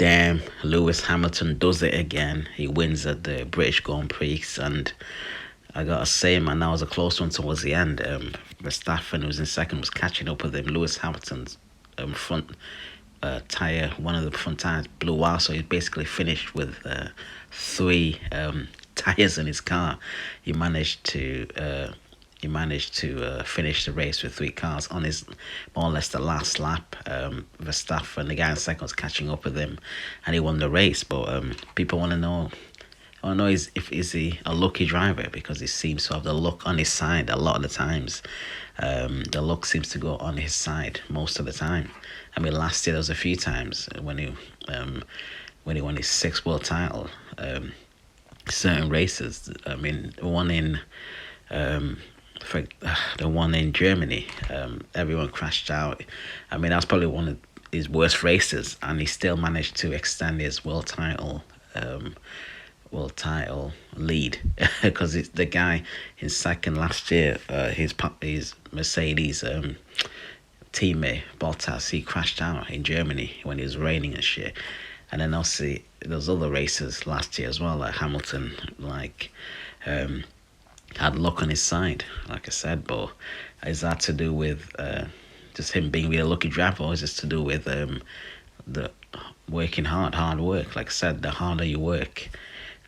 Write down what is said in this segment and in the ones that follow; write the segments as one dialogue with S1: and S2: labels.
S1: damn, Lewis Hamilton does it again. He wins at the British Grand Prix, and I gotta say, man, that was a close one towards the end. Verstappen, who was in second, was catching up with him. Lewis Hamilton's front tire, one of the front tires blew out, so he basically finished with three tires in his car. He managed to finish the race with three cars on his more or less the last lap. Verstappen, the guy in second, was catching up with him, and he won the race. But people want to know. I don't know is he a lucky driver, because he seems to have the luck on his side a lot of the times. The luck seems to go on his side most of the time. I mean, last year there was a few times when he won his sixth world title. Certain races. I mean, for the one in Germany, everyone crashed out. I mean, that's probably one of his worst races, and he still managed to extend his world title lead, because it's the guy in second last year, his Mercedes teammate Bottas, he crashed out in Germany when it was raining and shit. And then obviously there's other races last year as well, like Hamilton, had luck on his side, like I said. But is that to do with just him being really lucky driver, or is this to do with the working hard work? Like I said, the harder you work,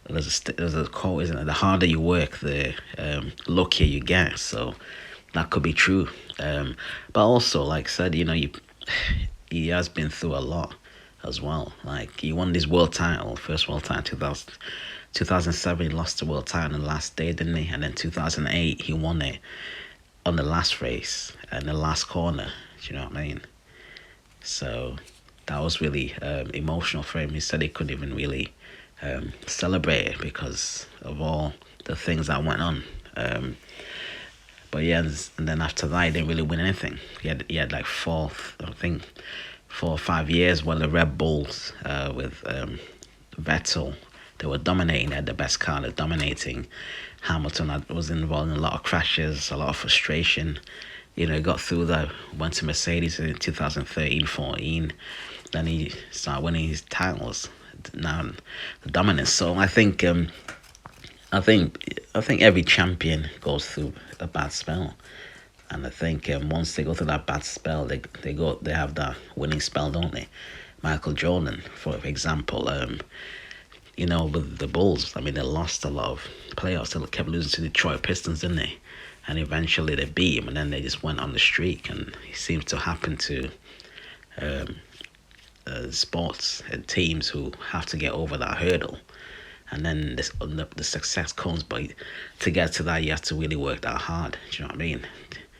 S1: there's a quote, isn't it? The harder you work, the luckier you get. So that could be true. But also, like I said, he has been through a lot as well. Like, he won his world title, first world title, 2007, he lost the world title on the last day, didn't he? And then 2008, he won it on the last race and the last corner. Do you know what I mean? So that was really emotional for him. He said he couldn't even really celebrate it because of all the things that went on. But yeah, and then after that, he didn't really win anything. He had like 4 or 5 years while the Red Bulls with Vettel, they were dominating. They had the best car, they're dominating. Hamilton was involved in a lot of crashes, a lot of frustration. He got through that, went to Mercedes in 2013-14. Then he started winning his titles. Now the dominance. So I think every champion goes through a bad spell, and I think once they go through that bad spell, they have that winning spell, don't they? Michael Jordan, for example, with the Bulls, I mean, they lost a lot of playoffs. They kept losing to Detroit Pistons, didn't they? And eventually they beat him, and then they just went on the streak. And it seems to happen to sports and teams who have to get over that hurdle. And then the success comes, but to get to that, you have to really work that hard. Do you know what I mean?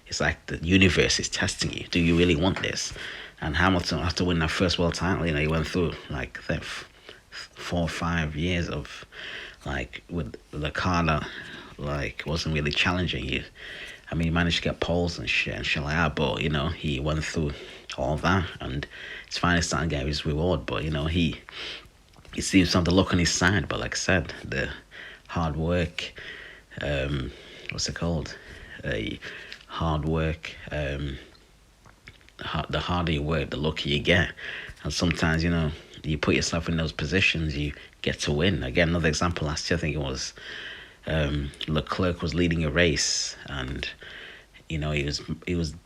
S1: It's like the universe is testing you. Do you really want this? And Hamilton, after winning that first world title, he went through like 4 or 5 years of with the car that wasn't really challenging you. I mean, he managed to get poles and shit like that, but he went through all that, and it's finally starting to get his reward. But he seems to have the luck on his side. But like I said, the hard work, what's it called? Hard work. The harder you work, the luckier you get. And sometimes, you put yourself in those positions, you get to win. Again, another example last year, I think it was Leclerc was leading a race, and he was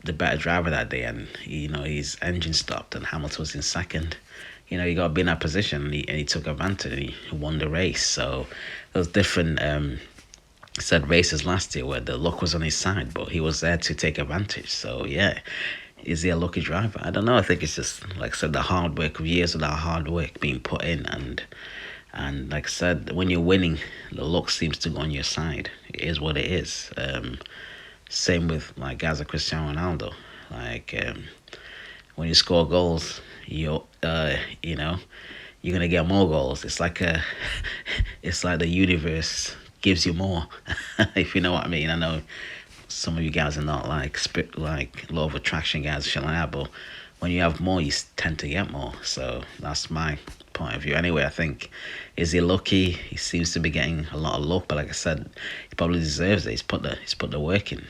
S1: the better driver that day, and his engine stopped, and Hamilton was in second. You got to be in that position, and he took advantage, and he won the race. So there was different races last year where the luck was on his side, but he was there to take advantage. So yeah, is he a lucky driver? I don't know. I think it's just, like I said, the hard work of years of that hard work being put in, and like I said, when you're winning, the luck seems to go on your side. It is what it is. Same with guys like Cristiano Ronaldo. When you score goals, you're gonna get more goals. It's like the universe gives you more, if you know what I mean. I know some of you guys are not like law of attraction guys, shit like that, but when you have more, you tend to get more. So that's my point of view. Anyway, I think, is he lucky? He seems to be getting a lot of luck, but like I said, he probably deserves it. He's put the work in.